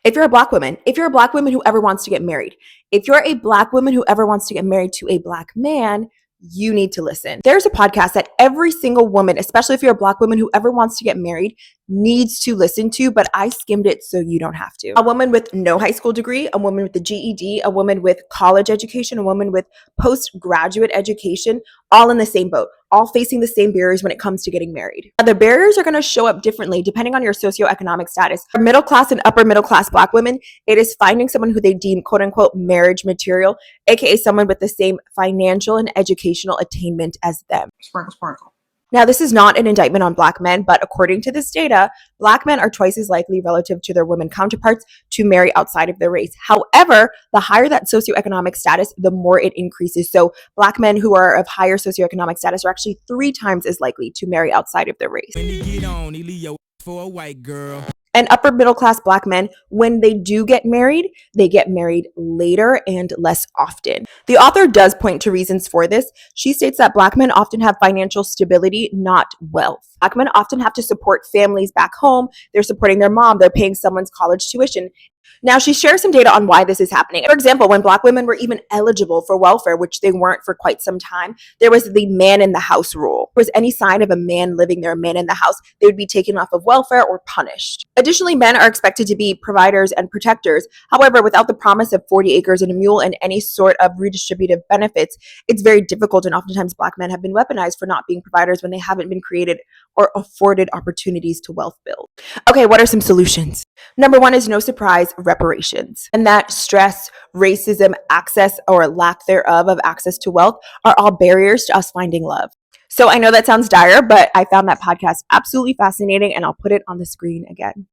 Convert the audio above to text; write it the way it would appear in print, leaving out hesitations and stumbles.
If you're a black woman, if you're a black woman who ever wants to get married, if you're a black woman who ever wants to get married to a black man, you need to listen. There's a podcast that every single woman, especially if you're a black woman who ever wants to get married, needs to listen to, but I skimmed it so you don't have to. A woman with no high school degree, a woman with a GED, a woman with college education, a woman with postgraduate education, all in the same boat, all facing the same barriers when it comes to getting married. Now, the barriers are going to show up differently depending on your socioeconomic status. For middle class and upper middle class black women, it is finding someone who they deem quote unquote marriage material, aka someone with the same financial and educational attainment as them. Sprinkle, sprinkle. Now, this is not an indictment on black men, but according to this data, black men are twice as likely relative to their women counterparts to marry outside of their race. However, the higher that socioeconomic status, the more it increases. So black men who are of higher socioeconomic status are actually 3 times as likely to marry outside of their race. When you get on, he leave your for a white girl. And upper middle class black men, when they do get married, they get married later and less often. The author does point to reasons for this. She states that black men often have financial stability, not wealth. Black men often have to support families back home. They're supporting their mom. They're paying someone's college tuition. Now, she shares some data on why this is happening. For example, when black women were even eligible for welfare, which they weren't for quite some time, there was the man in the house rule. If there was any sign of a man living there, a man in the house, they would be taken off of welfare or punished. Additionally, men are expected to be providers and protectors. However, without the promise of 40 acres and a mule and any sort of redistributive benefits, it's very difficult, and oftentimes black men have been weaponized for not being providers when they haven't been created or afforded opportunities to wealth build. Okay, what are some solutions? Number 1 is no surprise, reparations. And that stress, racism, access or lack thereof of access to wealth are all barriers to us finding love. So I know that sounds dire, but I found that podcast absolutely fascinating, and I'll put it on the screen again.